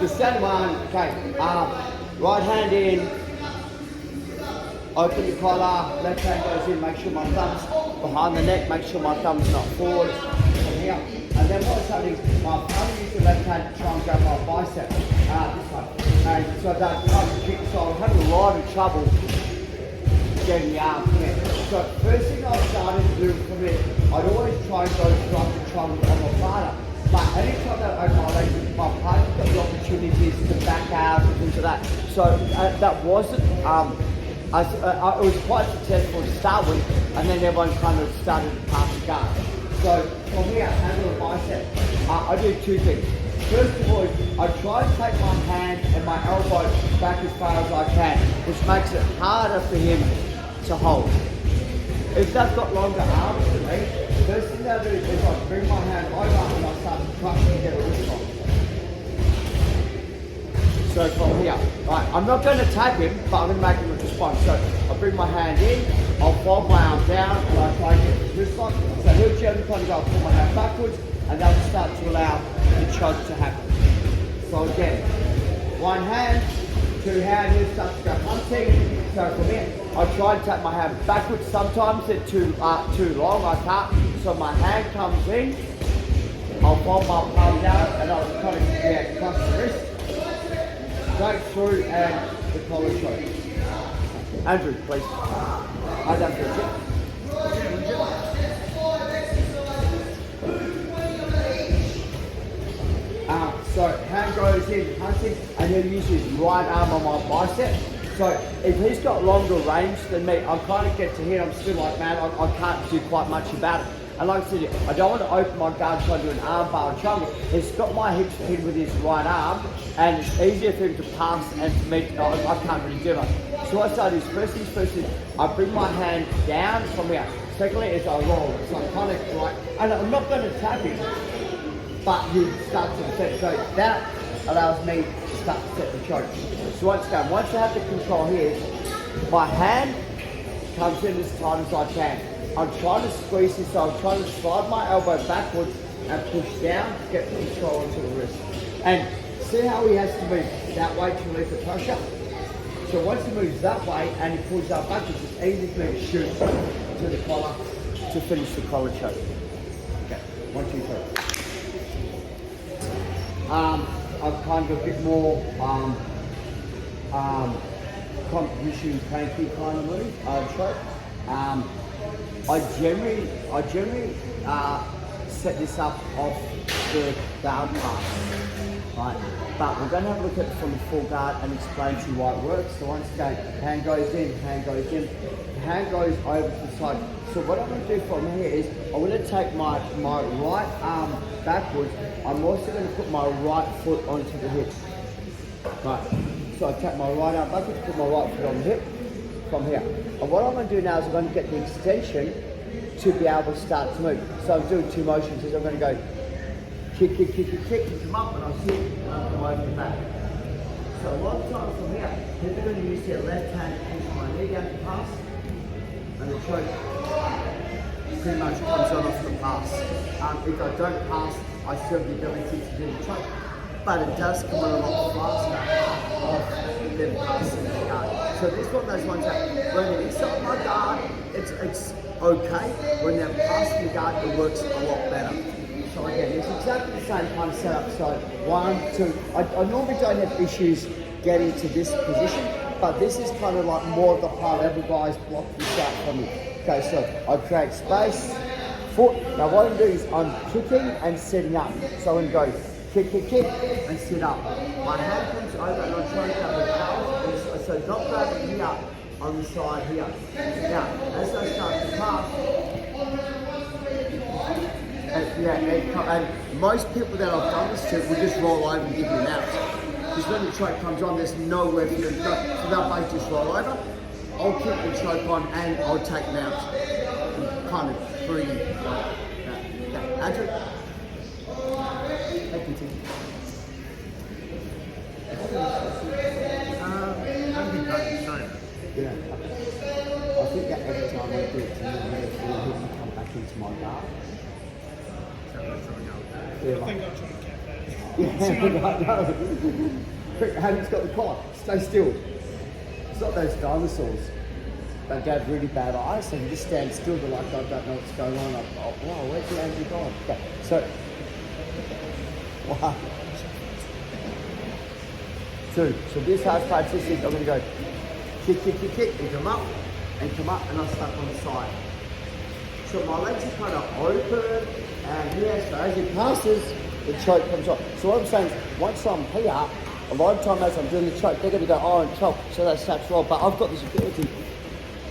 the standard one, okay, right hand in, open your collar, left hand goes in, make sure my thumb's behind the neck, make sure my thumb's not forward, from here. And then what's happening, my thumb uses the left hand to try and grab my bicep, this one. And so that kind of kick, so I'm having a lot of trouble getting the arm here. So first thing I started to do for me, I'd always try and go drop and try on my partner. But anytime that I open my legs, my partner's got the opportunities to back out and things like that. So that wasn't, it was quite successful to start with, and then everyone kind of started to pass the guard. So from here, handle the bicep, I do two things. First of all, I try to take my hand and my elbow back as far as I can, which makes it harder for him to hold. If they've got longer arms than me, first thing I do is I bring my hand over and I start to crush and get a wrist on. So from here, right, I'm not going to tap him, but I'm going to make him respond. So I bring my hand in, I'll fold my arm down, and I try and get his wrist on. So he'll generally kind of go, pull my hand backwards, and that will start to allow the choke to happen. So again, one hand, two hands, he'll start to go hunting. So from here, I try and take my hand backwards. Sometimes they're too long, I can't. So my hand comes in, I'll fold my palm down, and I'll kind of cross the wrist. Straight through and the collar choke. Andrew, please. I don't feel it. So hand goes in, hunting, and he'll use his right arm on my bicep. So if he's got longer range than me, I kind of get to hit, I'm still like, man, I can't do quite much about it. And like I said, I don't want to open my guard trying to do an arm bar and chunk it. He's got my hips pinned with his right arm, and it's easier for him to pass and for me, I can't really do much. So what I start is, first things first is, I bring my hand down from here. Secondly is I roll it. So I'm kind of like, and I'm not going to tap him, but he starts to set. So that allows me to start to set the choke. So once again, once I have the control here, my hand comes in as tight as I can. I'm trying to squeeze this, so I'm trying to slide my elbow backwards and push down to get the control into the wrist. And see how he has to move that way to relieve the pressure? So once he moves that way and he pulls up backwards, it's easy for me to shoot to the collar to finish the collar choke. Okay, 1, 2, 3. I've kind of a bit more competition cranky kind of move, choke. I generally set this up off the guard pass, right? But we're going to have a look at it from the full guard and explain to you why it works. So once again, hand goes in, hand goes in, hand goes over to the side. So what I'm going to do from here is, I'm going to take my right arm backwards. I'm also going to put my right foot onto the hip. Right. So I take my right arm backwards, put my right foot on the hip. From here. And what I'm going to do now is I'm going to get the extension to be able to start to move. So I'm doing two motions. I'm going to go kick, kick, kick, kick, kick, come up, and I'll sit and I'll come over the back. So a lot of times from here, people are going to use their left hand to push my knee down to pass, and the choke pretty much comes on off the pass. If I don't pass, I still have the ability to do the choke, but it does come on a lot faster than passing the guard. So this one, those ones that when they're inside my guard, it's okay. When they're past the guard, it works a lot better. So again, it's exactly the same kind of setup. So 1, 2. I normally don't have issues getting to this position, but this is kind of like more of the high level guys block this out for me. Okay, so I create space, foot. Now what I'm doing is I'm kicking and setting up. So I'm going to go kick, kick, kick, and sit up. My hand comes over and I'm trying to grab the power. So not grabbing here on the side here. Now, as I start to pass, and most people that I've done this to will just roll over and give me an out. Because when the choke comes on, there's nowhere for them to go. So they'll both just roll over. I'll keep the choke on and I'll take them out. And kind of breathe like that. Okay. Andrew? Thank you, Tim. Yeah. I think that every time I do it, he'll come back into my guard. I think I'll try and get that. Yeah, I know. Quick, Hayden's got the collar. Stay still. It's not those dinosaurs. They have really bad eyes, so you just stand still, but like, I don't know what's going on. Oh, wow, where's the angry gone? Okay, so, wow. Two. So this house practices, I'm going to go kick, kick, kick, kick, and come up, and I'll start on the side. So my legs are kind of open, and yeah, so as it passes, the choke comes off. So what I'm saying is, once I'm here, a lot of time as I'm doing the choke, they're going to go, oh, and choke, so that snaps well. But I've got this ability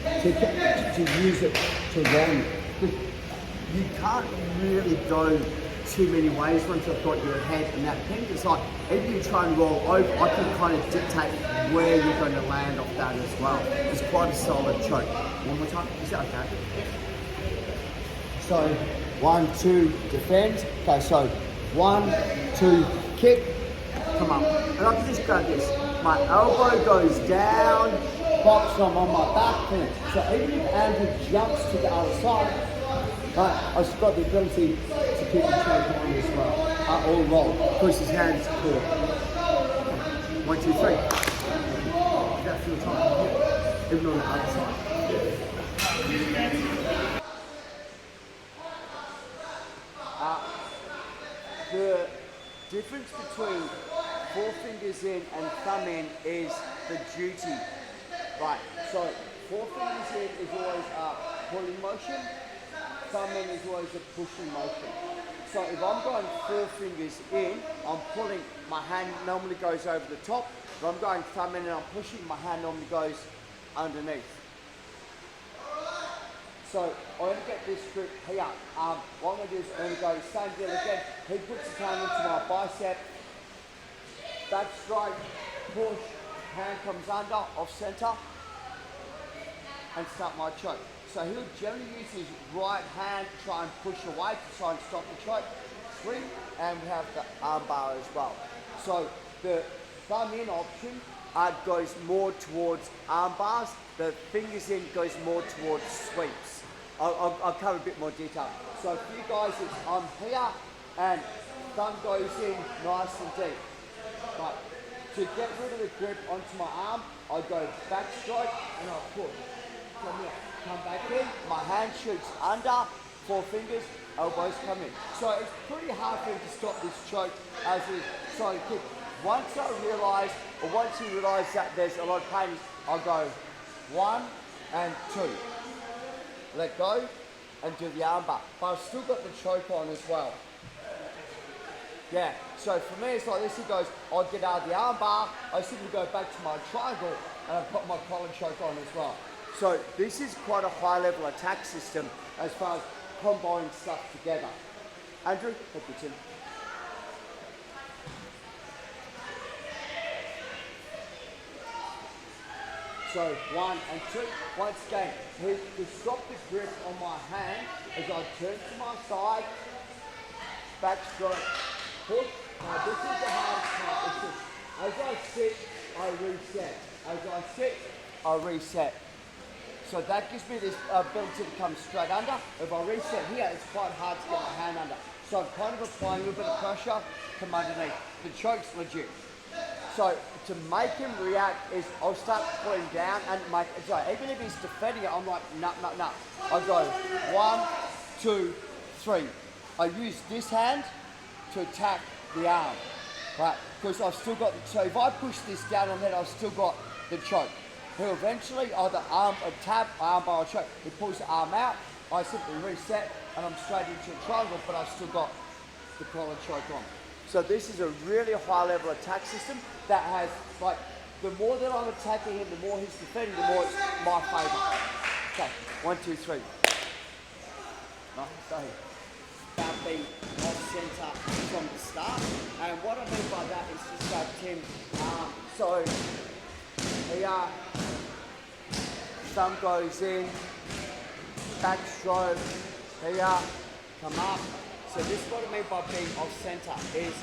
to use it to run. You can't really go too many ways once I've got your head in that pin. It's like, if you try and roll over, I can kind of dictate where you're going to land off that as well. It's quite a solid choke. One more time, is that okay? So, 1, 2, defend. Okay, so 1, 2, kick, come up. And I can just grab this. My elbow goes down, box, I'm on my back finish. So even if Andrew jumps to the other side, I've got the ability to keep the choke on as well. Or roll. Push his hands forward. 1, 2, 3. That feels tight. Even on the other side. The difference between 4 fingers in and thumb in is the duty. Right, so 4 fingers in is always a pulling motion, thumb in is always a pushing motion. So if I'm going 4 fingers in, I'm pulling, my hand normally goes over the top. If I'm going thumb in and I'm pushing, my hand normally goes underneath. So I'm going to get this grip here. What I'm going to do is I'm going to go same deal again. He puts his hand into my bicep, back strike, push, hand comes under, off centre, and start my choke. So he'll generally use his right hand to try and push away to try and stop the choke. Swing, and we have the arm bar as well. So the thumb in option goes more towards arm bars. The fingers in goes more towards sweeps. I'll cover a bit more detail. So for you guys, it's I'm here and thumb goes in nice and deep. But to get rid of the grip onto my arm, I go back stroke and I push. Come here, come back in, my hand shoots under, 4 fingers, elbows come in. So it's pretty hard for him to stop this choke as it is. So kick. Once I realise, or once you realise that there's a lot of pain, I'll go 1 and 2. Let go and do the armbar. But I've still got the choke on as well. Yeah, so for me it's like this, he goes, I get out of the armbar, I simply go back to my triangle and I put my collar choke on as well. So this is quite a high level attack system as far as combining stuff together. Andrew, help you Tim. So 1 and 2, once again, to stop the grip on my hand as I turn to my side, back stroke, push. Now this is the hardest part. As I sit, I reset. As I sit, I reset. So that gives me this ability to come straight under. If I reset here, it's quite hard to get my hand under. So I'm kind of applying a little bit of pressure, come underneath. The choke's legit. So to make him react is I'll start pulling down and make, so even if he's defending it, I'm like, no. I go 1, 2, 3. I use this hand to attack the arm, right? Because I've still got, so if I push this down on that, I've still got the choke. He'll eventually either arm or tap, arm bar or choke. He pulls the arm out, I simply reset and I'm straight into a triangle, but I've still got the collar choke on. So this is a really high level attack system that has, like, the more that I'm attacking him, the more he's defending, the more it's my favour. Okay, 1, 2, 3. Nice, so about being off centre from the start. And what I mean by that is just that Tim, so here, thumb goes in, back stroke, here, come up. So this is what I mean by being off centre, is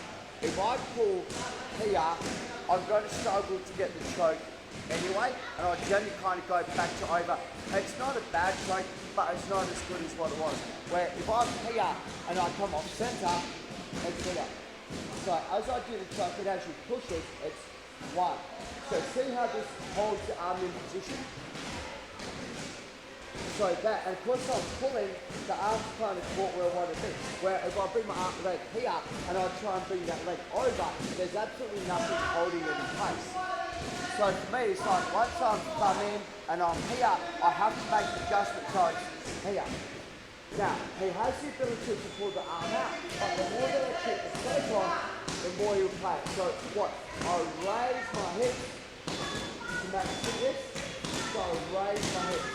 if I pull here, I'm going to struggle to get the choke anyway, and I generally kind of go back to over. It's not a bad choke, but it's not as good as what it was. Where if I'm here and I come off centre, it's here. So as I do the choke, and as you push it, it's one. So see how this holds the arm in position? So that, and of course I'm pulling, the arm's kind of caught where I want to be. Where if I bring my leg here and I try and bring that leg over, there's absolutely nothing holding it in place. So for me, it's like once I'm come in and I'm here, I have to make the adjustment so it's here. Now, he has the ability to pull the arm out, but the more that I keep the stake on, the more he'll play. So what? I raise my hips to make this, so I raise my hips.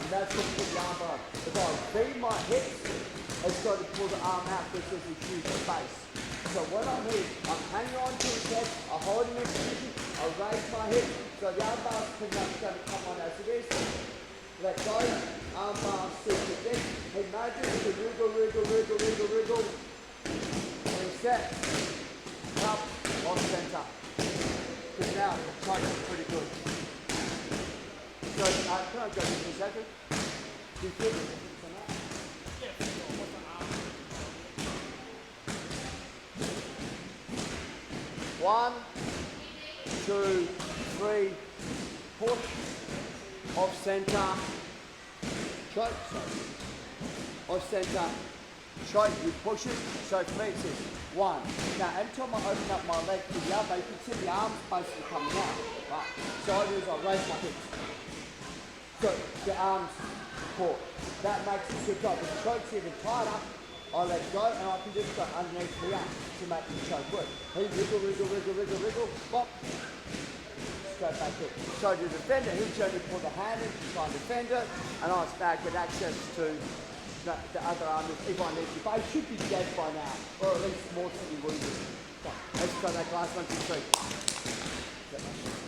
That's going to put the arm on. If I beat my hips, it's going to pull the arm out because there's a huge space. So when I'm here, I'm hanging on to his head, I hold him in position, I raise my hips, so the arm bar's pretty much going to come on as it is. Let go, arm bar sit with this. He imagine to wriggle, wriggle, wriggle, wriggle, wriggle. Reset, up, on center. Because now the choke is pretty good. So, can I go just for a second? Do you feel the difference on that? Yeah, for sure. What's the arm? 1, 2, 3, push, off center, choke, off center, choke, you push it, so for me it says 1. Now every time I open up my leg to the other, you can see the arms basically coming out. Right. So I do is I raise my hips. So the arms caught. That makes it super tight. If the choke's even tighter, I let go and I can just go underneath here to make the choke work. He wriggle, wriggle, wriggle, wriggle, wriggle, bop. Straight back in. So the defender, he'll generally put the hand in to try and defend it, and I was back with access to the other arm if I need to. But he should be dead by now, or at least mortally wounded. So, let's try that last 1, 2, 3.